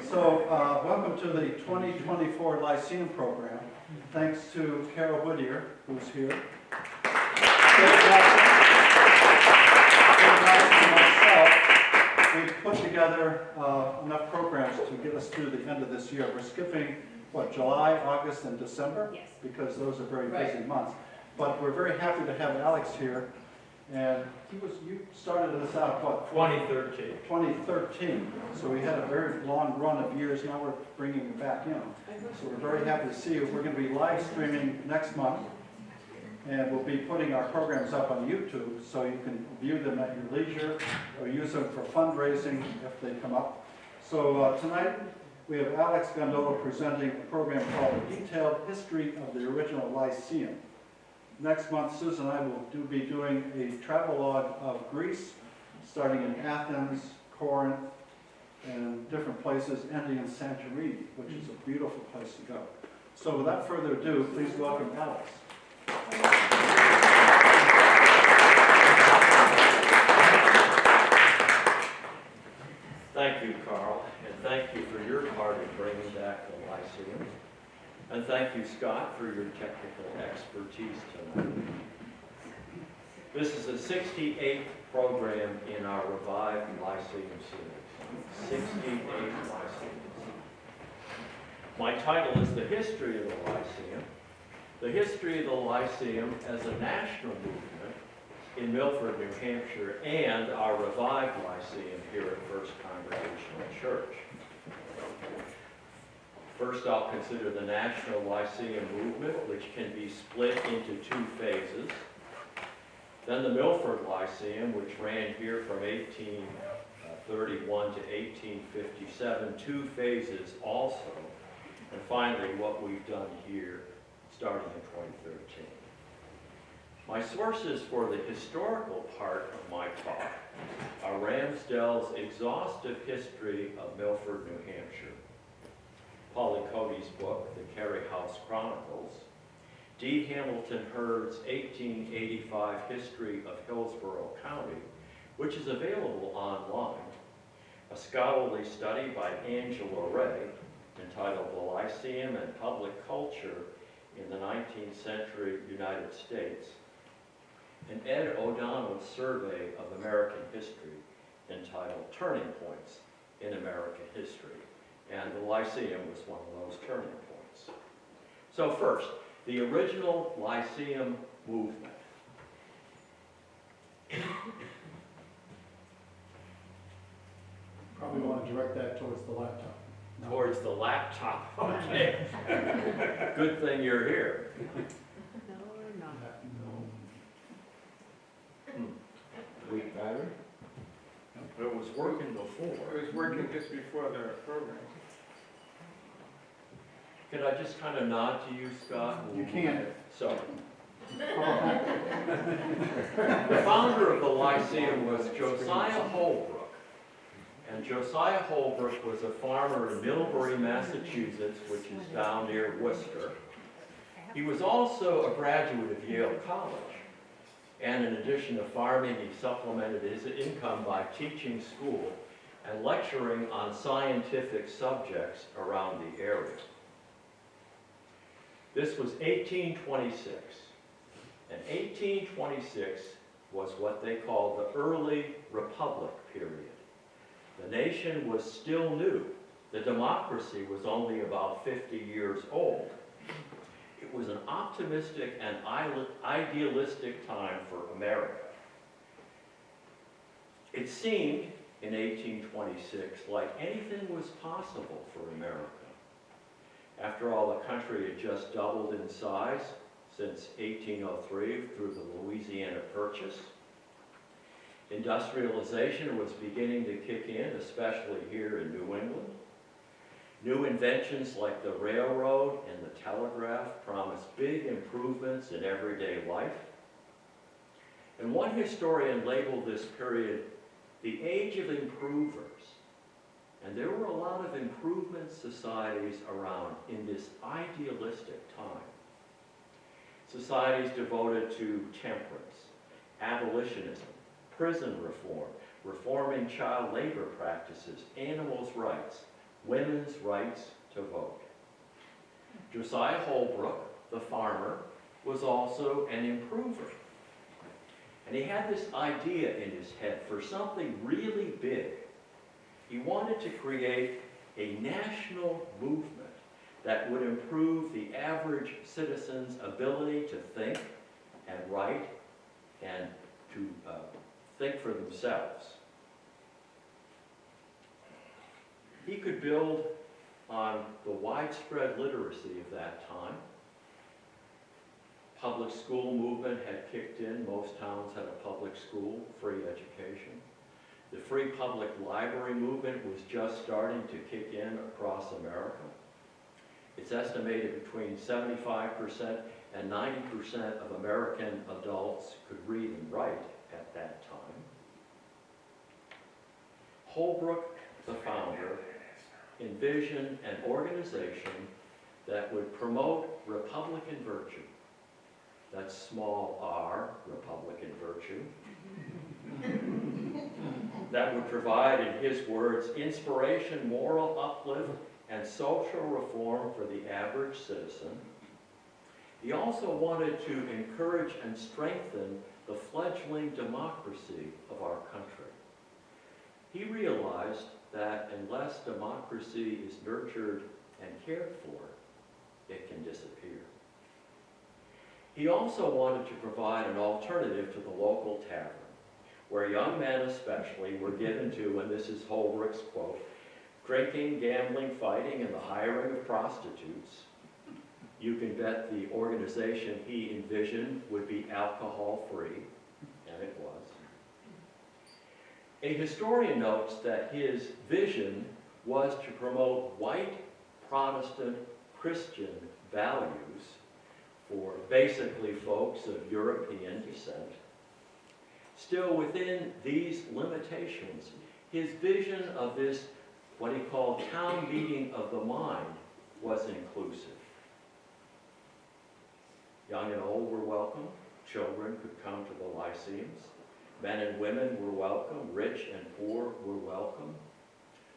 So, welcome to the 2024 Lyceum program. Thanks to Carol Whittier, who's here. Dave Nelson and myself, we've put together enough programs to get us through the end of this year. We're skipping, what, July, August, and December? Yes. Because those are very busy months. But we're very happy to have Alex here. And you started this out, what? 2013. 2013. So we had a very long run of years. Now we're bringing it back in. So we're very happy to see you. We're going to be live streaming next month. And we'll be putting our programs up on YouTube so you can view them at your leisure or use them for fundraising if they come up. So tonight we have Alex Gondola presenting a program called The Detailed History of the Original Lyceum. Next month, Susan and I will be doing a travelogue of Greece, starting in Athens, Corinth, and different places, ending in Santorini, which is a beautiful place to go. So without further ado, please welcome Alex. Thank you, Carl, and thank you for your part in bringing back the Lyceum. And thank you, Scott, for your technical expertise tonight. This is the 68th program in our Revived Lyceum series. 68 Lyceums. My title is The History of the Lyceum. The history of the Lyceum as a national movement in Milford, New Hampshire, and our Revived Lyceum here at First Congregational Church. First, I'll consider the National Lyceum movement, which can be split into two phases. Then the Milford Lyceum, which ran here from 1831 to 1857, two phases also. And finally, what we've done here, starting in 2013. My sources for the historical part of my talk are Ramsdell's exhaustive history of Milford, New Hampshire, Polly Cody's book, The Carey House Chronicles, D. Hamilton Hurd's 1885 History of Hillsborough County, which is available online, a scholarly study by Angela Ray entitled The Lyceum and Public Culture in the 19th Century United States, and Ed O'Donnell's survey of American history entitled Turning Points in American History. And the Lyceum was one of those turning points. So first, the original Lyceum movement. Probably want to direct that towards the laptop. No. Towards the laptop, okay. Good thing you're here. No, or not. No. Weak battery? It was working before. It was working just before the program. Could I just kind of nod to you, Scott? You can. So, the founder of the Lyceum was Josiah Holbrook. And Josiah Holbrook was a farmer in Millbury, Massachusetts, which is down near Worcester. He was also a graduate of Yale College. And in addition to farming, he supplemented his income by teaching school and lecturing on scientific subjects around the area. This was 1826, and 1826 was what they called the early Republic period. The nation was still new. The democracy was only about 50 years old. It was an optimistic and idealistic time for America. It seemed in 1826 like anything was possible for America. After all, the country had just doubled in size since 1803 through the Louisiana Purchase. Industrialization was beginning to kick in, especially here in New England. New inventions like the railroad and the telegraph promised big improvements in everyday life. And one historian labeled this period the age of improvers. And there were a lot of improvement societies around in this idealistic time. Societies devoted to temperance, abolitionism, prison reform, reforming child labor practices, animals' rights, women's rights to vote. Josiah Holbrook, the farmer, was also an improver. And he had this idea in his head for something really big. He wanted to create a national movement that would improve the average citizen's ability to think and write and to think for themselves. He could build on the widespread literacy of that time. Public school movement had kicked in. Most towns had a public school, free education. The free public library movement was just starting to kick in across America. It's estimated between 75% and 90% of American adults could read and write at that time. Holbrook, the founder, envisioned an organization that would promote Republican virtue. That's small r, Republican virtue. That would provide, in his words, inspiration, moral uplift, and social reform for the average citizen. He also wanted to encourage and strengthen the fledgling democracy of our country. He realized that unless democracy is nurtured and cared for, it can disappear. He also wanted to provide an alternative to the local tavern, where young men especially were given to, and this is Holbrook's quote, drinking, gambling, fighting, and the hiring of prostitutes. You can bet the organization he envisioned would be alcohol-free, and it was. A historian notes that his vision was to promote white Protestant Christian values for basically folks of European descent. Still within these limitations, his vision of this, what he called town meeting of the mind, was inclusive. Young and old were welcome. Children could come to the Lyceums. Men and women were welcome. Rich and poor were welcome.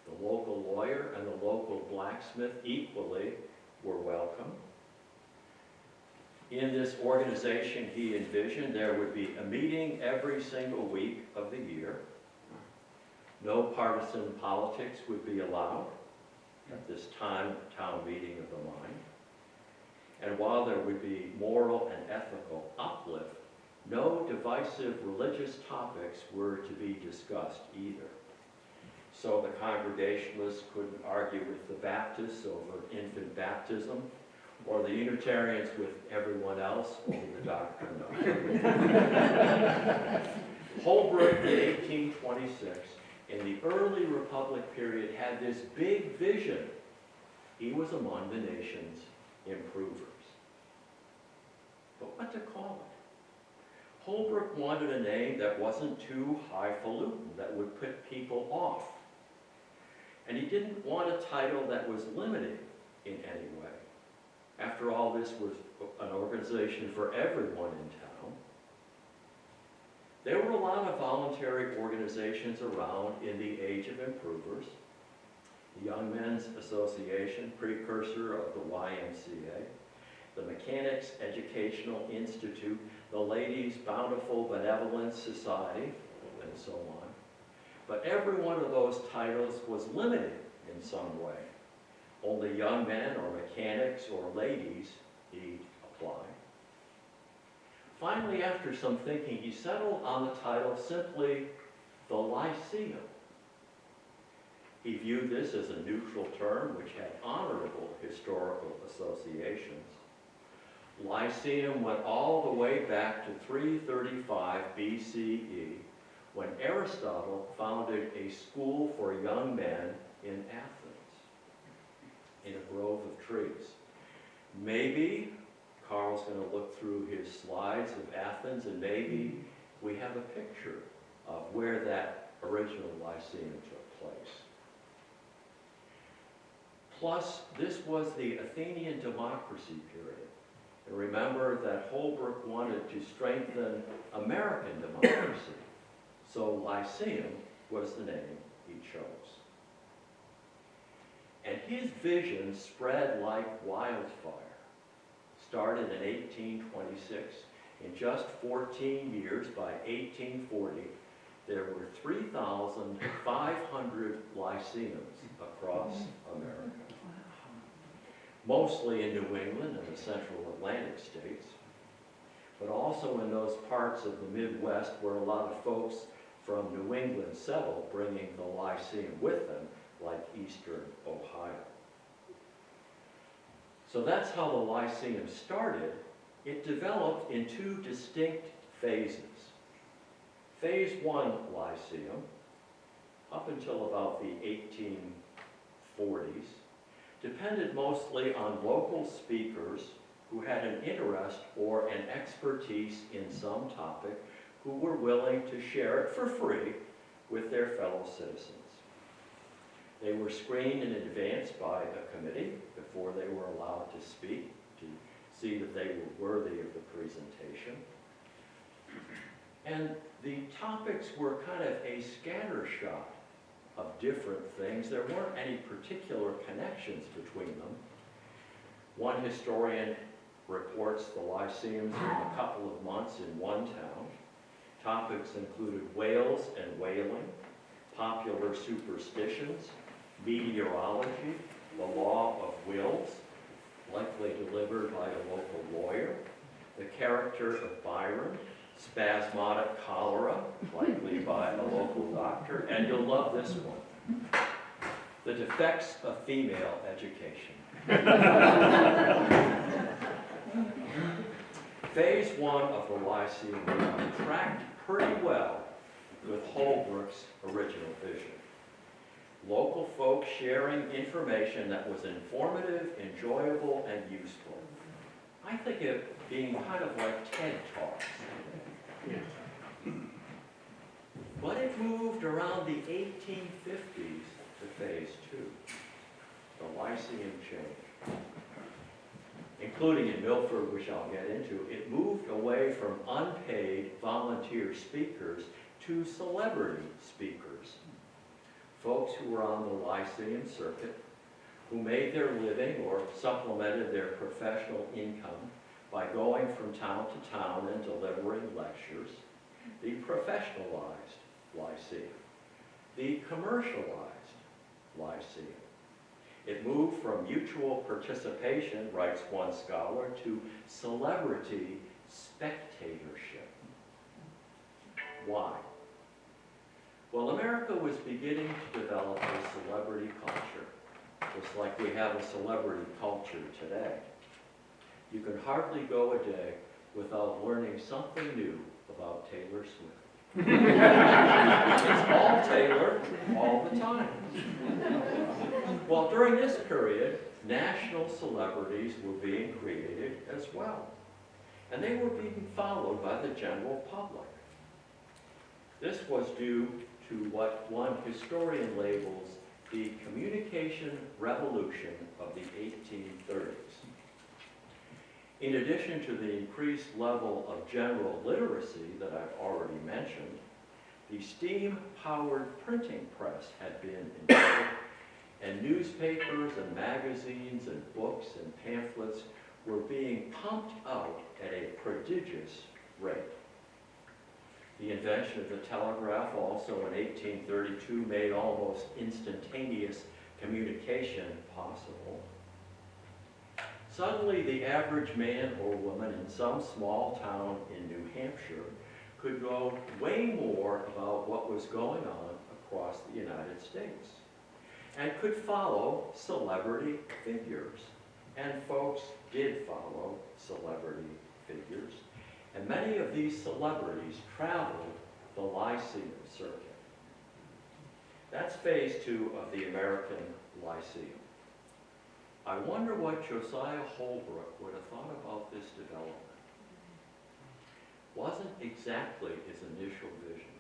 The local lawyer and the local blacksmith equally were welcome. In this organization he envisioned, there would be a meeting every single week of the year. No partisan politics would be allowed at this town meeting of the mind. And while there would be moral and ethical uplift, no divisive religious topics were to be discussed either. So the Congregationalists couldn't argue with the Baptists over infant baptism, or the Unitarians with everyone else over the doctrine of Holbrook in 1826, in the early Republic period, had this big vision. He was among the nation's improvers. But what to call it? Holbrook wanted a name that wasn't too highfalutin, that would put people off. And he didn't want a title that was limiting in any way. After all, this was an organization for everyone in town. There were a lot of voluntary organizations around in the Age of Improvers. The Young Men's Association, precursor of the YMCA, the Mechanics Educational Institute, the Ladies' Bountiful Benevolence Society, and so on. But every one of those titles was limited in some way. Only young men or mechanics or ladies need apply. Finally, after some thinking, he settled on the title simply the Lyceum. He viewed this as a neutral term which had honorable historical associations. Lyceum went all the way back to 335 BCE, when Aristotle founded a school for young men in Athens, in a grove of trees. Maybe Carl's going to look through his slides of Athens, and maybe we have a picture of where that original Lyceum took place. Plus, this was the Athenian democracy period. And remember that Holbrook wanted to strengthen American democracy. So Lyceum was the name he chose. his vision spread like wildfire. Started in 1826. In just 14 years, by 1840, there were 3,500 lyceums across America. Mostly in New England and the central Atlantic states, but also in those parts of the Midwest where a lot of folks from New England settled, bringing the Lyceum with them, like eastern Ohio. So that's how the Lyceum started. It developed in two distinct phases. Phase 1 Lyceum, up until about the 1840s, depended mostly on local speakers who had an interest or an expertise in some topic, who were willing to share it for free with their fellow citizens. They were screened in advance by a committee before they were allowed to speak, to see that they were worthy of the presentation. And the topics were kind of a scattershot of different things. There weren't any particular connections between them. One historian reports the Lyceums in a couple of months in one town. Topics included whales and whaling, popular superstitions, meteorology, the law of wills, likely delivered by a local lawyer, the character of Byron, spasmodic cholera, likely by a local doctor, and you'll love this one, the defects of female education. Phase 1 of the Lyceum tracked pretty well with Holbrook's original vision. Local folks sharing information that was informative, enjoyable, and useful. I think of being kind of like TED Talks. But it moved around the 1850s to phase 2, the Lyceum change. Including in Milford, which I'll get into, it moved away from unpaid volunteer speakers to celebrity speakers. Folks who were on the Lyceum circuit, who made their living or supplemented their professional income by going from town to town and delivering lectures. The professionalized Lyceum, the commercialized Lyceum. It moved from mutual participation, writes one scholar, to celebrity spectatorship. Why? Well, America was beginning to develop a celebrity culture, just like we have a celebrity culture today. You can hardly go a day without learning something new about Taylor Swift. It's all Taylor, all the time. Well, during this period, national celebrities were being created as well. And they were being followed by the general public. This was due to what one historian labels the communication revolution of the 1830s. In addition to the increased level of general literacy that I've already mentioned, the steam-powered printing press had been invented, and newspapers and magazines and books and pamphlets were being pumped out at a prodigious rate. The invention of the telegraph also in 1832 made almost instantaneous communication possible. Suddenly, the average man or woman in some small town in New Hampshire could know way more about what was going on across the United States and could follow celebrity figures. And folks did follow celebrity figures. And many of these celebrities traveled the Lyceum circuit. That's phase 2 of the American Lyceum. I wonder what Josiah Holbrook would have thought about this development. Wasn't exactly his initial vision.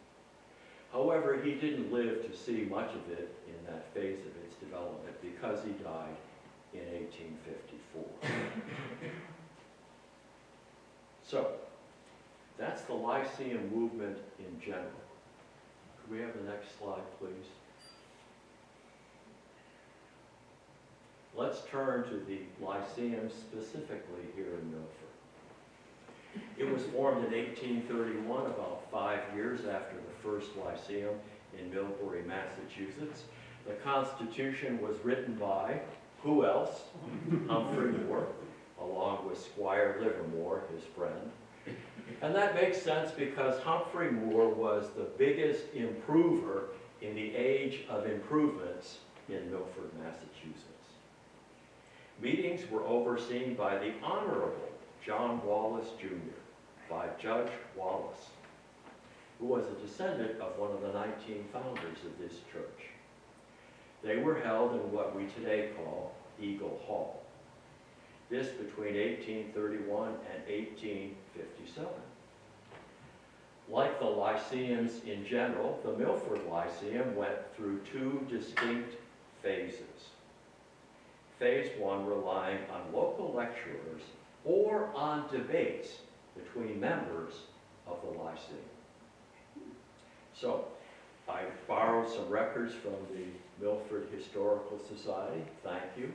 However, he didn't live to see much of it in that phase of its development because he died in 1854. So, that's the Lyceum movement in general. Could we have the next slide, please? let's turn to the Lyceum specifically here in Milford. It was formed in 1831, about 5 years after the first Lyceum in Millbury, Massachusetts. The Constitution was written by, who else? Humphrey Moore, along with Squire Livermore, his friend. And that makes sense because Humphrey Moore was the biggest improver in the age of improvements in Milford, Massachusetts. Meetings were overseen by the Honorable John Wallace Jr., by Judge Wallace, who was a descendant of one of the 19 founders of this church. They were held in what we today call Eagle Hall. This between 1831 and 1857. Like the Lyceums in general, the Milford Lyceum went through 2 distinct phases. Phase 1 relying on local lecturers or on debates between members of the Lyceum. So, I borrowed some records from the Milford Historical Society, thank you.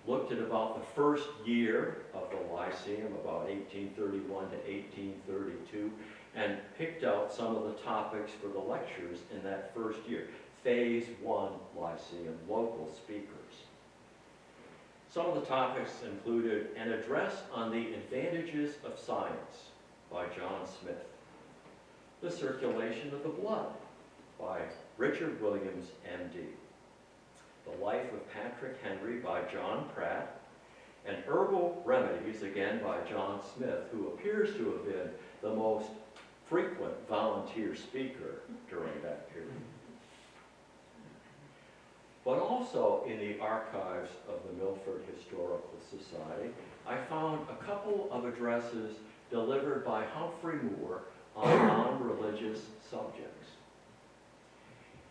Looked at about the first year of the Lyceum, about 1831 to 1832, and picked out some of the topics for the lectures in that first year. Phase 1 Lyceum, local speakers. Some of the topics included an address on the advantages of science by John Smith, the circulation of the blood by Richard Williams, M.D., the life of Patrick Henry by John Pratt, and herbal remedies, again by John Smith, who appears to have been the most frequent volunteer speaker during that period. But also in the archives of the Milford Historical Society, I found a couple of addresses delivered by Humphrey Moore on non-religious subjects.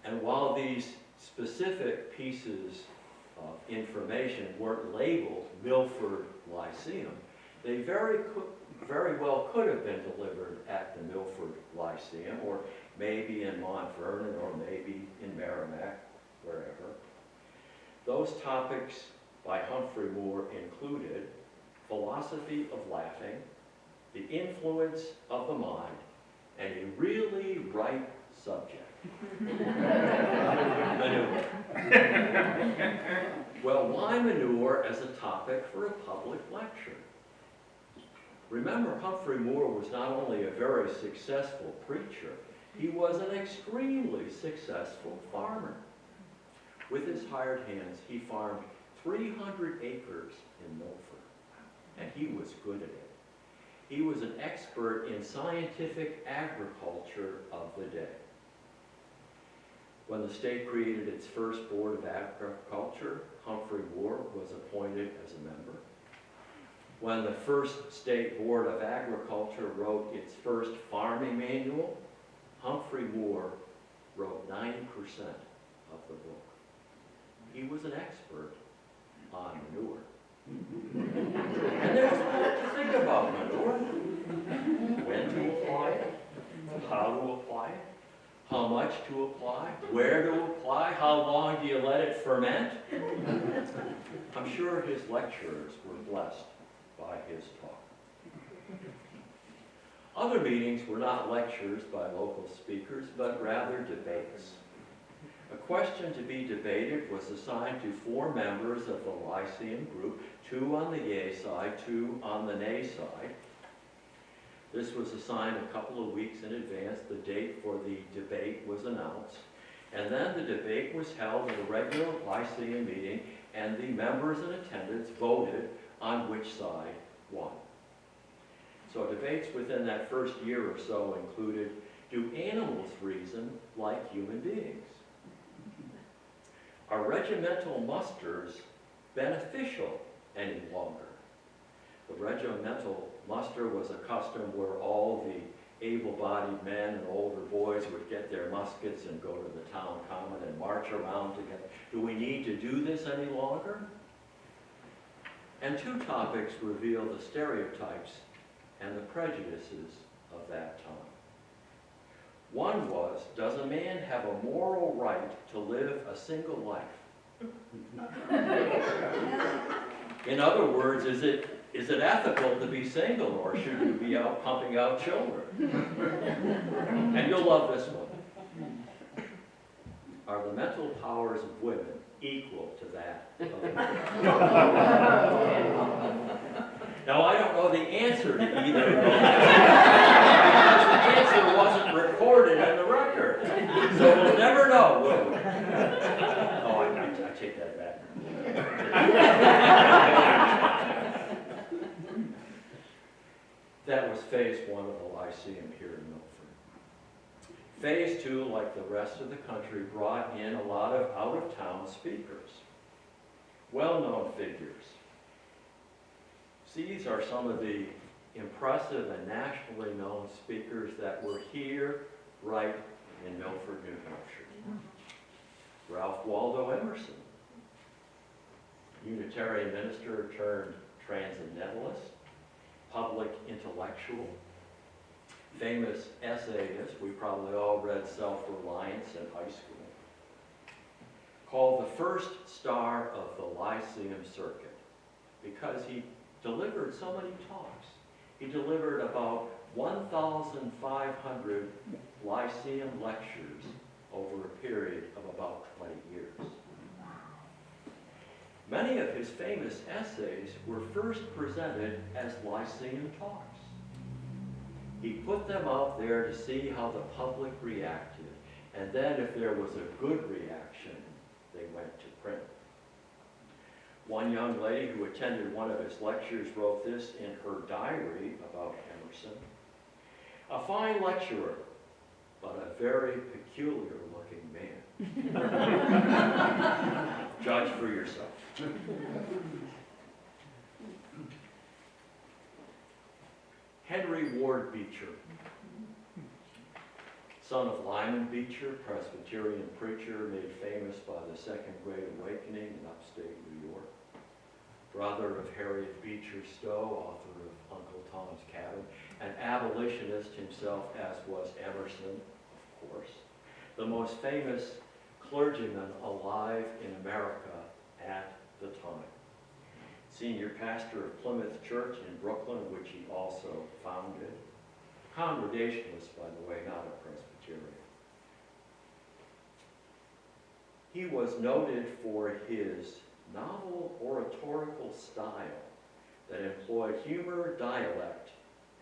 And while these specific pieces of information weren't labeled Milford Lyceum, they very well could have been delivered at the Milford Lyceum, or maybe in Mount Vernon, or maybe in Merrimack, wherever. Those topics by Humphrey Moore included philosophy of laughing, the influence of the mind, and a really right subject. Manure. Well, why manure as a topic for a public lecture? Remember, Humphrey Moore was not only a very successful preacher, he was an extremely successful farmer. With his hired hands, he farmed 300 acres in Milford, and he was good at it. He was an expert in scientific agriculture of the day. When the state created its first Board of Agriculture, Humphrey Moore was appointed as a member. When the first State Board of Agriculture wrote its first farming manual, Humphrey Moore wrote 90% of the book. He was an expert on manure. And there was a lot to think about manure. When to apply it, how to apply it, how much to apply, where to apply, how long do you let it ferment? I'm sure his lecturers were blessed by his talk. Other meetings were not lectures by local speakers, but rather debates. A question to be debated was assigned to 4 members of the Lyceum group, 2 on the yay side, 2 on the nay side. This was assigned a couple of weeks in advance. The date for the debate was announced. And then the debate was held at a regular Lyceum meeting, and the members in attendance voted on which side won. So debates within that first year or so included, do animals reason like human beings? Are regimental musters beneficial any longer? The regimental muster was a custom where all the able-bodied men and older boys would get their muskets and go to the town common and march around together. Do we need to do this any longer? And 2 topics reveal the stereotypes and the prejudices of that time. One was, does a man have a moral right to live a single life? In other words, is it ethical to be single, or should you be out pumping out children? And you'll love this one. Are the mental powers of women equal to that of men? Now, I don't know the answer to either of those, because the answer wasn't recorded in the record. So we'll never know, will we? Oh, I take that back. That was phase 1 of the Lyceum here in Milford. Phase 2, like the rest of the country, brought in a lot of out-of-town speakers, well-known figures. These are some of the impressive and nationally known speakers that were here, right in Milford, New Hampshire. Ralph Waldo Emerson, Unitarian minister turned transcendentalist, public intellectual, famous essayist. We probably all read Self-Reliance in high school. Called the first star of the Lyceum circuit because he delivered so many talks. He delivered about 1,500 Lyceum lectures over a period of about 20 years. Many of his famous essays were first presented as Lyceum talks. He put them out there to see how the public reacted, and then if there was a good reaction, they went to print. One young lady who attended one of his lectures wrote this in her diary about Emerson. A fine lecturer, but a very peculiar looking man. Judge for yourself. Henry Ward Beecher, son of Lyman Beecher, Presbyterian preacher made famous by the Second Great Awakening in upstate New York. Brother of Harriet Beecher Stowe, author of Uncle Tom's Cabin, an abolitionist himself, as was Emerson, of course. The most famous clergyman alive in America at the time. Senior pastor of Plymouth Church in Brooklyn, which he also founded. Congregationalist, by the way, not a Presbyterian. He was noted for his novel oratorical style that employed humor, dialect,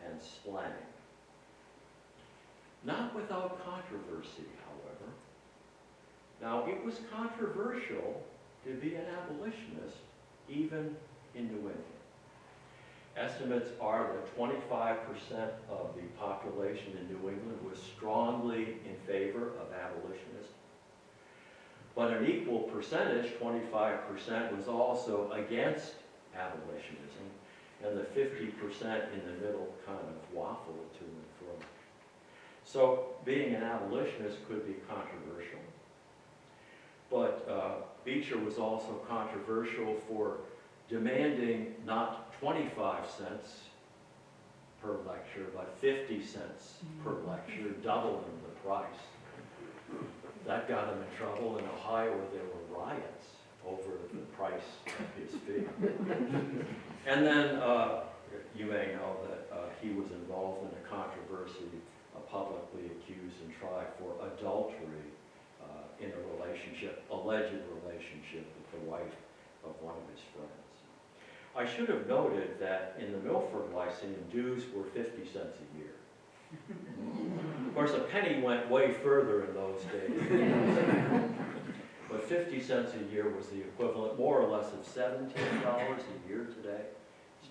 and slang. Not without controversy, however. Now, it was controversial to be an abolitionist, even in New England. Estimates are that 25% of the population in New England was strongly in favor of abolitionism. But an equal percentage, 25%, was also against abolitionism, and the 50% in the middle kind of waffled to and fro. So being an abolitionist could be controversial. But Beecher was also controversial for demanding not 25 cents per lecture, but 50 cents per lecture, doubling the price. That got him in trouble in Ohio, where there were riots over the price of his fee. And then you may know that he was involved in a controversy, publicly accused and tried for adultery in a relationship, alleged relationship with the wife of one of his friends. I should have noted that in the Milford Lyceum, dues were 50 cents a year. Of course, a penny went way further in those days. But 50 cents a year was the equivalent, more or less, of $17 a year today.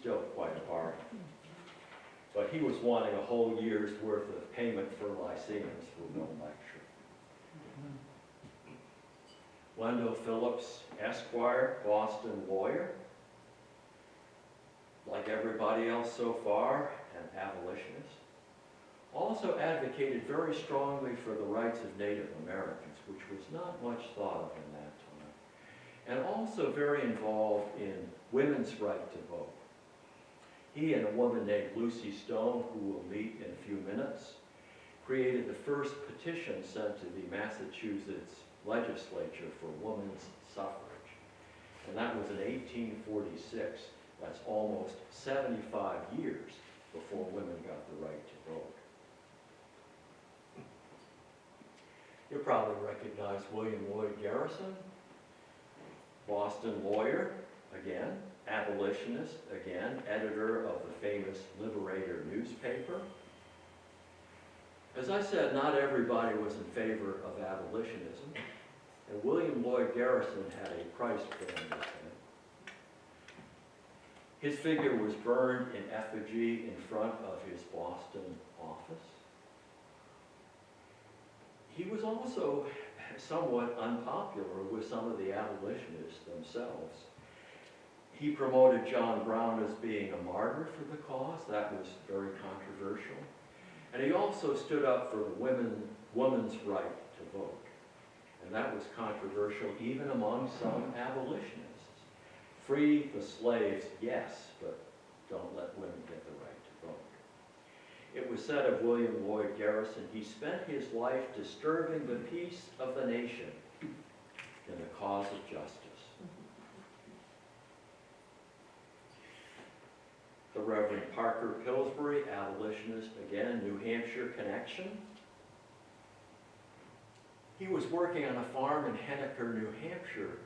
Still quite a bargain. But he was wanting a whole year's worth of payment for Lyceums for no lecture. Wendell Phillips, Esquire, Boston lawyer. Like everybody else so far, an abolitionist. Also advocated very strongly for the rights of Native Americans, which was not much thought of in that time. And also very involved in women's right to vote. He and a woman named Lucy Stone, who we'll meet in a few minutes, created the first petition sent to the Massachusetts legislature for women's suffrage. And and that was in 1846. That's almost 75 years before women got the right to vote. You'll probably recognize William Lloyd Garrison, Boston lawyer, again, abolitionist, again, editor of the famous Liberator newspaper. As I said, not everybody was in favor of abolitionism, and William Lloyd Garrison had a price put on his head. His figure was burned in effigy in front of his Boston office. He was also somewhat unpopular with some of the abolitionists themselves. He promoted John Brown as being a martyr for the cause. That was very controversial. And he also stood up for the woman's right to vote. And that was controversial even among some abolitionists. Free the slaves, yes, but don't let women get the right to vote. It was said of William Lloyd Garrison, he spent his life disturbing the peace of the nation in the cause of justice. The Reverend Parker Pillsbury, abolitionist, again, New Hampshire connection. He was working on a farm in Henniker, New Hampshire,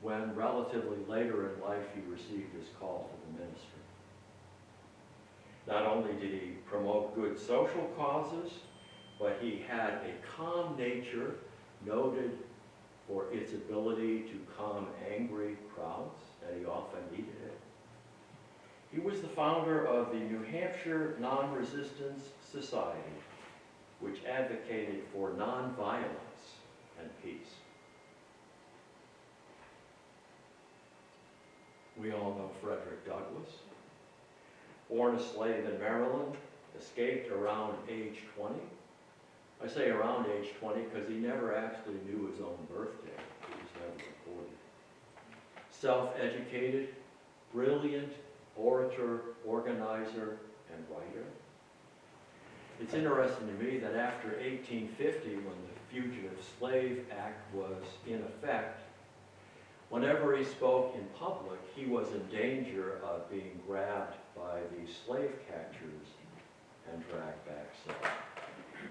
when relatively later in life he received his call to the ministry. Not only did he promote good social causes, but he had a calm nature noted for its ability to calm angry crowds, and he often needed it. He was the founder of the New Hampshire Non-Resistance Society, which advocated for nonviolence and peace. We all know Frederick Douglass. Born a slave in Maryland, escaped around age 20. I say around age 20 because he never actually knew his own birthday. It was never recorded. Self-educated, brilliant orator, organizer, and writer. It's interesting to me that after 1850, when the Fugitive Slave Act was in effect, whenever he spoke in public, he was in danger of being grabbed by the slave catchers and dragged back south.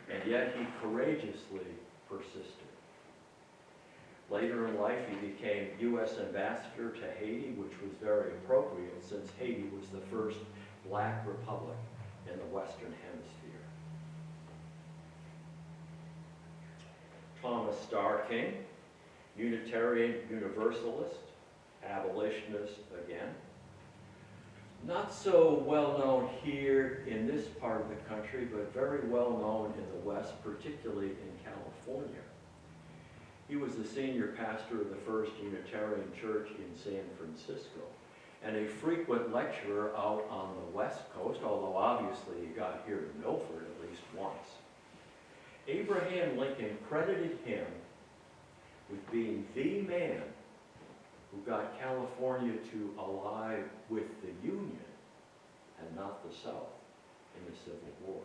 And yet he courageously persisted. Later in life, he became U.S. ambassador to Haiti, which was very appropriate since Haiti was the first black republic in the Western Hemisphere. Thomas Starr King, Unitarian Universalist, abolitionist again. Not so well known here in this part of the country, but very well known in the West, particularly in California. He was the senior pastor of the First Unitarian Church in San Francisco, and a frequent lecturer out on the West Coast, although obviously he got here to Milford at least once. Abraham Lincoln credited him with being the man who got California to ally with the Union and not the South in the Civil War.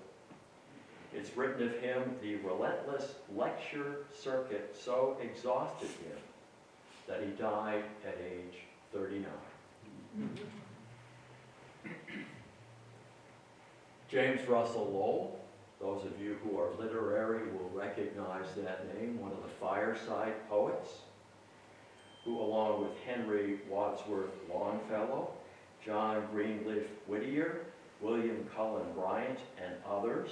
It's written of him, the relentless lecture circuit so exhausted him that he died at age 39. James Russell Lowell, those of you who are literary will recognize that name, one of the fireside poets, who along with Henry Wadsworth Longfellow, John Greenleaf Whittier, William Cullen Bryant, and others,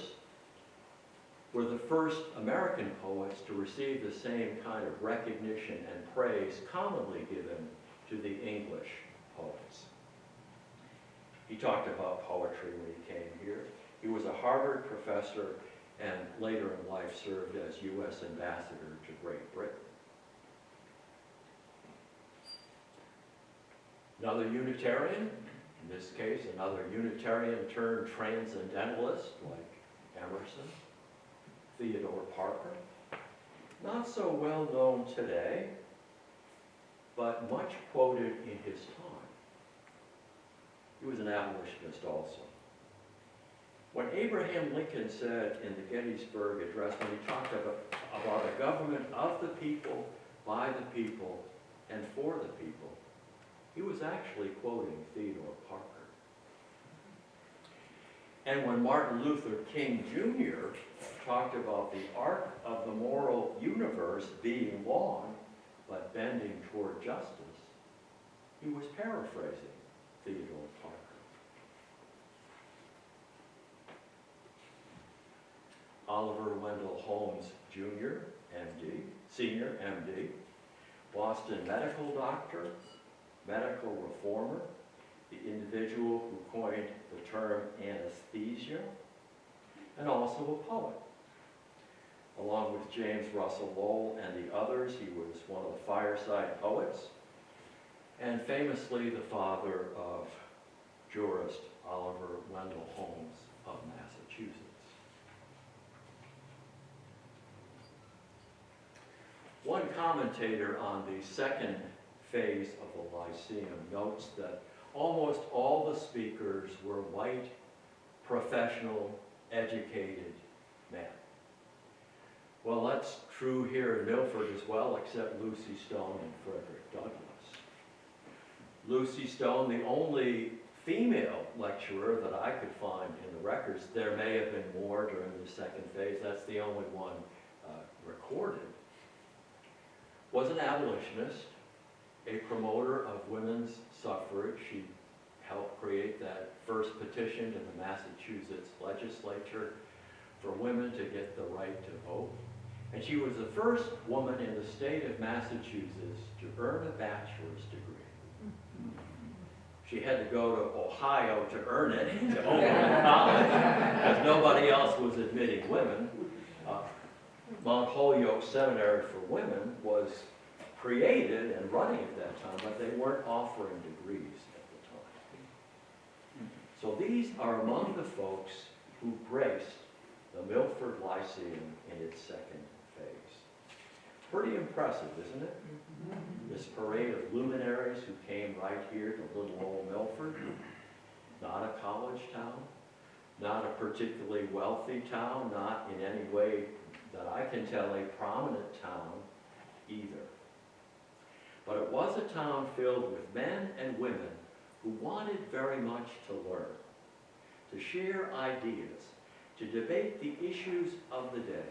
were the first American poets to receive the same kind of recognition and praise commonly given to the English poets. He talked about poetry when he came here. He was a Harvard professor and later in life served as U.S. ambassador to Great Britain. Another Unitarian, in this case, another Unitarian turned transcendentalist like Emerson, Theodore Parker. Not so well known today, but much quoted in his time. He was an abolitionist also. When Abraham Lincoln said in the Gettysburg Address, when he talked about a government of the people, by the people, and for the people, He was actually quoting Theodore Parker. And when Martin Luther King Jr. talked about the arc of the moral universe being long, but bending toward justice, he was paraphrasing Theodore Parker. Oliver Wendell Holmes Jr., MD, Senior, MD, Boston medical doctor, medical reformer, the individual who coined the term anesthesia, and also a poet. Along with James Russell Lowell and the others, he was one of the fireside poets, and famously the father of jurist Oliver Wendell Holmes of Massachusetts. One commentator on the second phase of the Lyceum notes that almost all the speakers were white, professional, educated men. Well, that's true here in Milford as well, except Lucy Stone and Frederick Douglass. Lucy Stone, the only female lecturer that I could find in the records, there may have been more during the second phase, that's the only one recorded, was an abolitionist, a promoter of women's suffrage. She helped create that first petition to the Massachusetts legislature for women to get the right to vote. And she was the first woman in the state of Massachusetts to earn a bachelor's degree. She had to go to Ohio to earn it, to Oberlin College, because nobody else was admitting women. Mount Holyoke Seminary for Women was created and running at that time, but they weren't offering degrees at the time. So these are among the folks who graced the Milford Lyceum in its second phase. Pretty impressive, isn't it? This parade of luminaries who came right here to little old Milford, not a college town, not a particularly wealthy town, not in any way that I can tell a prominent town either. But it was a town filled with men and women who wanted very much to learn, to share ideas, to debate the issues of the day,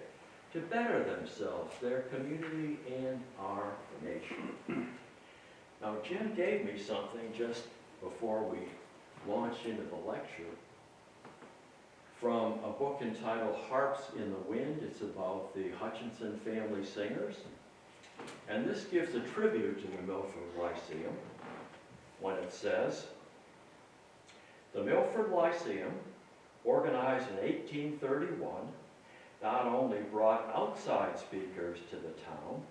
to better themselves, their community, and our nation. Now, Jim gave me something just before we launched into the lecture from a book entitled Harps in the Wind. It's about the Hutchinson family singers. And this gives a tribute to the Milford Lyceum when it says, "The Milford Lyceum, organized in 1831, not only brought outside speakers to the town,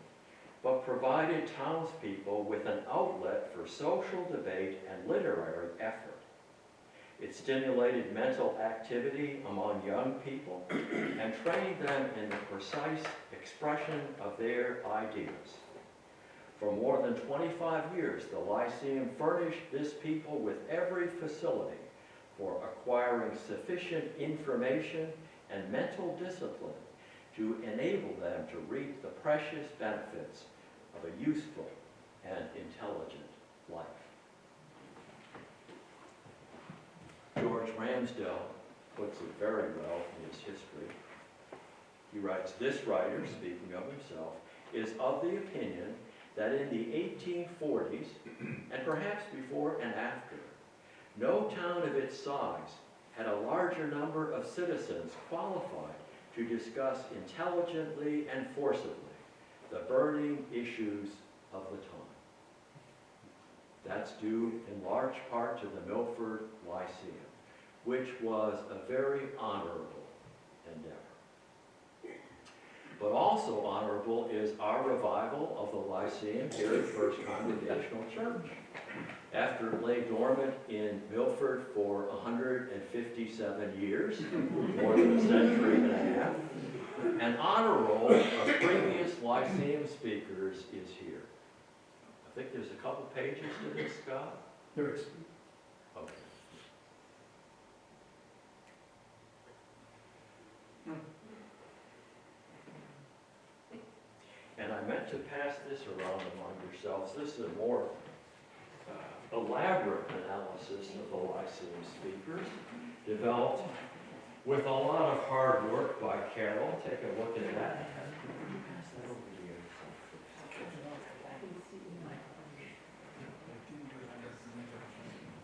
but provided townspeople with an outlet for social debate and literary effort. It stimulated mental activity among young people and trained them in the precise expression of their ideas. For more than 25 years, the Lyceum furnished this people with every facility for acquiring sufficient information and mental discipline to enable them to reap the precious benefits of a useful and intelligent life." George Ramsdell puts it very well in his history. He writes, "This writer, speaking of himself, is of the opinion that in the 1840s, and perhaps before and after, no town of its size had a larger number of citizens qualified to discuss intelligently and forcibly the burning issues of the time." That's due in large part to the Milford Lyceum, which was a very honorable endeavor. But also honorable is our revival of the Lyceum here at First Congregational Church. After it lay dormant in Milford for 157 years, more than a century and a half, an honor roll of previous Lyceum speakers is here. I think there's a couple pages to this, Scott? There is. Okay. And I meant to pass this around among yourselves. This is a more elaborate analysis of the Lyceum speakers, developed with a lot of hard work by Carol. Take a look at that.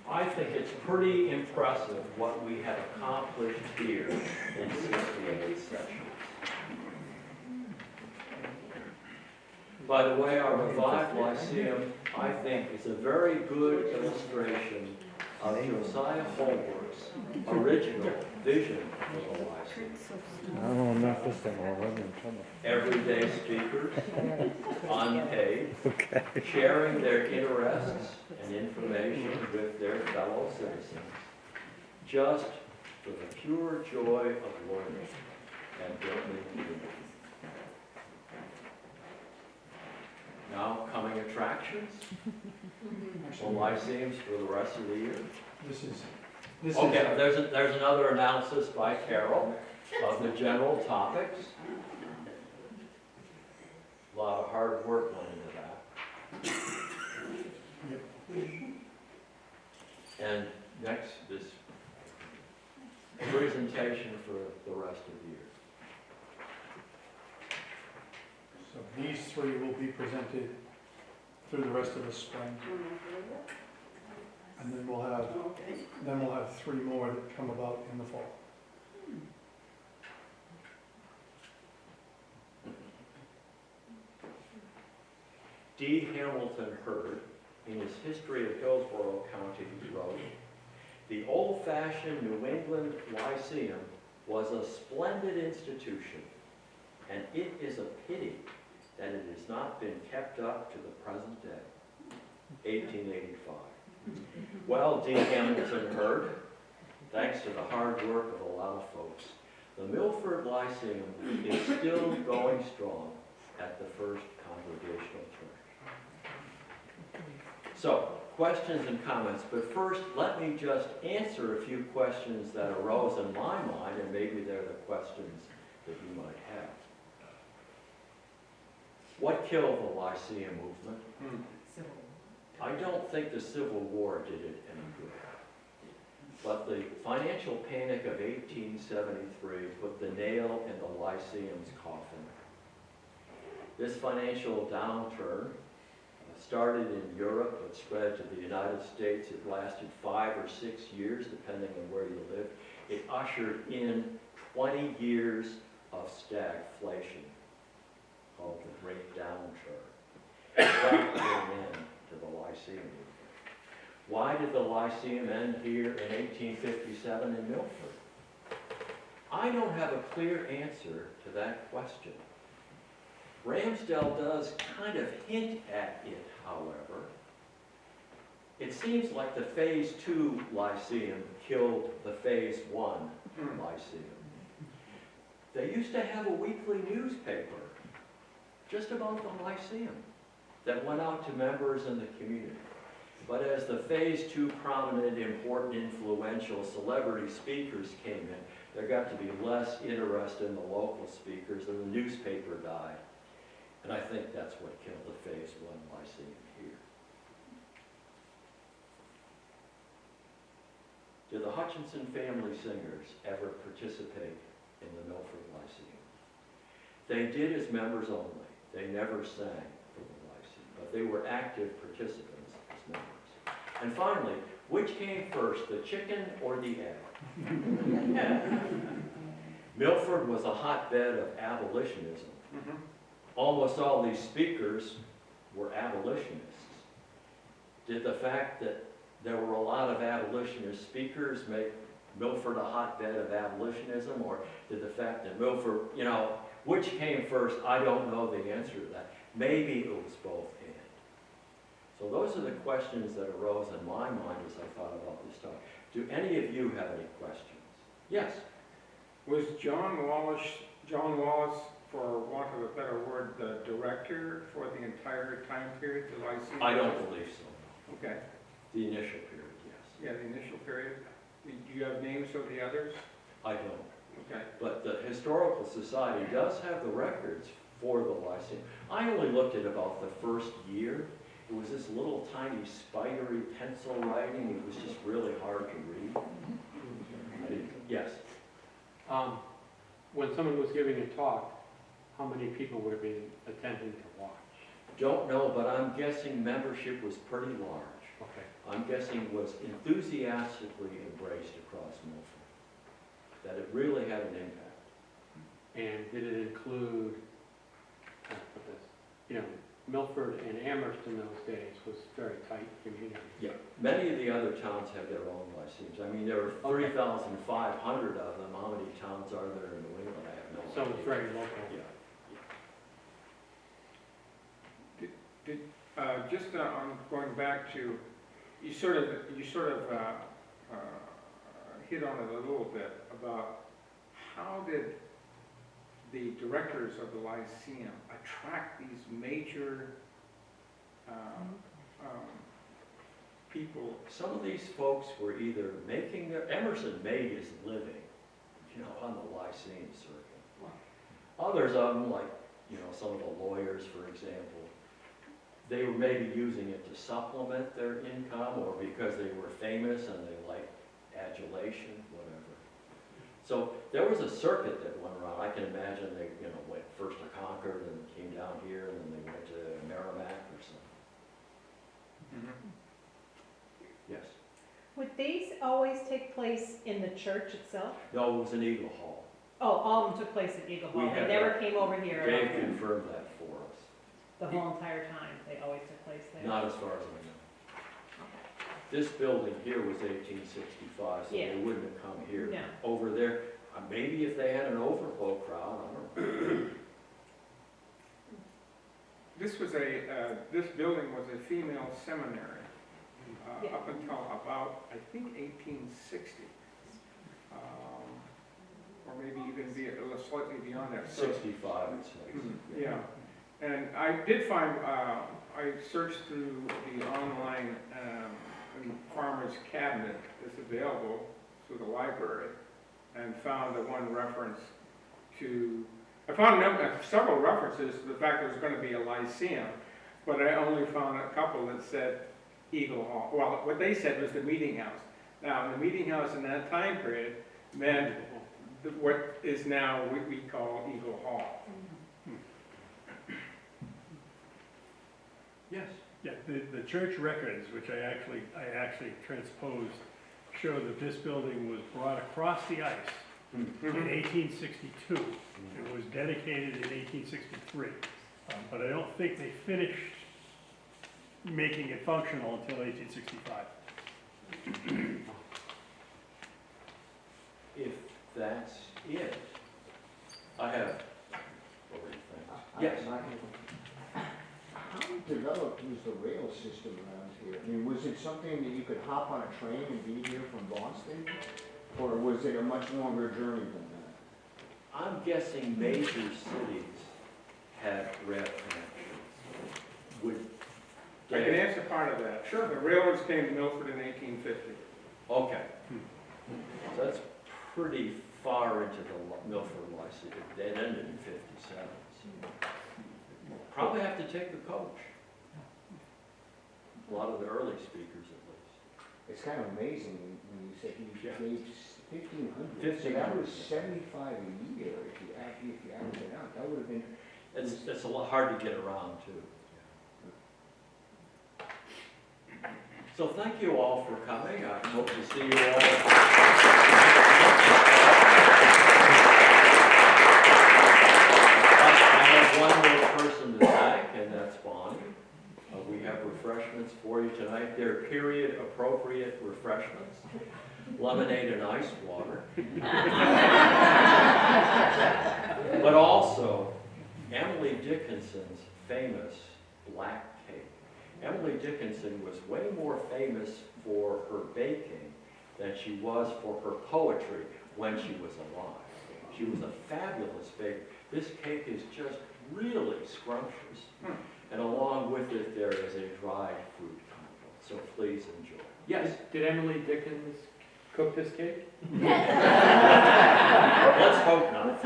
I think it's pretty impressive what we have accomplished here in 68 sessions. By the way, our revived Lyceum, I think, is a very good illustration of Josiah Holbrook's original vision of the Lyceum. Oh, not this thing, I'm in trouble. Everyday speakers, unpaid, sharing their interests and information with their fellow citizens, just for the pure joy of learning and building community. Now, coming attractions, or Lyceums for the rest of the year. This is, Okay, there's another analysis by Carol of the general topics. A lot of hard work went into that. And next, this presentation for the rest of the year. So these three will be presented through the rest of the spring. And then we'll have three more that come about in the fall. D. Hamilton Hurd, in his History of Hillsborough County, wrote, "The old-fashioned New England Lyceum was a splendid institution, and it is a pity that it has not been kept up to the present day." 1885. Well, D. Hamilton Hurd, thanks to the hard work of a lot of folks, the Milford Lyceum is still going strong at the First Congregational Church. So, questions and comments, but first, let me just answer a few questions that arose in my mind, and maybe they're the questions that you might have. What killed the Lyceum movement? I don't think the Civil War did it any good. But the financial panic of 1873 put the nail in the Lyceum's coffin. This financial downturn started in Europe, it spread to the United States, it lasted 5 or 6 years, depending on where you lived. It ushered in 20 years of stagflation, called the Great Downturn. That put an end to the Lyceum movement. Why did the Lyceum end here in 1857 in Milford? I don't have a clear answer to that question. Ramsdell does kind of hint at it, however. It seems like the Phase 2 Lyceum killed the Phase 1 Lyceum. They used to have a weekly newspaper just about the Lyceum that went out to members in the community. But as the Phase 2 prominent, important, influential celebrity speakers came in, there got to be less interest in the local speakers, and the newspaper died. And I think that's what killed the Phase 1 Lyceum here. Did the Hutchinson family singers ever participate in the Milford Lyceum? They did as members only. They never sang for the Lyceum, but they were active participants as members. And finally, which came first, the chicken or the egg? Milford was a hotbed of abolitionism. Almost all these speakers were abolitionists. Did the fact that there were a lot of abolitionist speakers make Milford a hotbed of abolitionism, or did the fact that Milford, which came first? I don't know the answer to that. Maybe it was both and. So those are the questions that arose in my mind as I thought about this talk. Do any of you have any questions? Yes? Was John Wallace, for want of a better word, the director for the entire time period, the Lyceum? I don't believe so. Okay. The initial period, yes. Yeah, the initial period. Do you have names of the others? I don't. Okay. But the Historical Society does have the records for the Lyceum. I only looked at about the first year. it was this little tiny spidery pencil writing, it was just really hard to read. Yes, When someone was giving a talk, how many people would have been attending to watch? don't know, but I'm guessing membership was pretty large. Okay. I'm guessing was enthusiastically embraced across Milford, that it really had an impact. And did it include, how to put this, you know, Milford and Amherst in those days was very tight community. Yeah, many of the other towns have their own lyceums. I mean, there are 3,500 of them. How many towns are there in New England? I have no idea. So it's very local. Yeah. Just on going back to, you sort of hit on it a little bit about how did the directors of the Lyceum attract these major people? Some of these folks were either making their, Emerson made his living, you know, on the Lyceum circuit. Others of them, like, you know, some of the lawyers, for example, they were maybe using it to supplement their income or because they were famous and they liked adulation, whatever. So there was a circuit that went around. I can imagine they, you know, went first to Concord and came down here and then they went to Merrimack or something. Yes. Would these always take place in the church itself? No, it was in Eagle Hall. Oh, all of them took place at Eagle We Hall. They had never came over here Dave confirmed that for us. the whole entire time. They always took place there. Not as far as I know. This building here was 1865, so Yeah. they wouldn't have come here. No. Over there, maybe if they had an overflow crowd, I don't know. This was this building was a female seminary Yeah. up until about, I think, 1860. Or maybe even be a little slightly beyond that. So- 65, it says. Yeah, and I did find, I searched through the online Farmer's Cabinet that's available through the library and found the one reference to, I found several references to the fact there was going to be a Lyceum, but I only found a couple that said Eagle Hall. Well, what they said was the meeting house. Now, the meeting house in that time period meant what is now we call Eagle Hall. Yes. Yeah, the church records, which I actually transposed, show that this building was brought across the ice in 1862. It was dedicated in 1863, but I don't think they finished making it functional until 1865. If that's it, I have, what do you think? Yes. How developed was the rail system around here? I mean, was it something that you could hop on a train and be here from Boston? Or was it a much longer journey than that? I'm guessing major cities had rail connections. Would I can answer part of that. Sure. The railroads came to Milford in 1850. Okay. So that's pretty far into the Milford Lyceum. It ended in 57. So probably have to take the coach. A lot of the early speakers, at least. It's kind of amazing when you say he Yeah. gave 1,500. So that 1,500. was 75 a year if you average it out. That would have been, It's a lot hard to get around, too. So thank you all for coming. I hope to see you all. I have one more person to thank, and that's Bonnie. We have refreshments for you tonight. They're period-appropriate refreshments. Lemonade and ice water. But also, Emily Dickinson's famous black cake. Emily Dickinson was way more famous for her baking than she was for her poetry when she was alive. She was a fabulous baker. This cake is just really scrumptious. And along with it, there is a dried fruit compote. So please enjoy. Yes? Did Emily Dickens cook this cake? Let's hope not.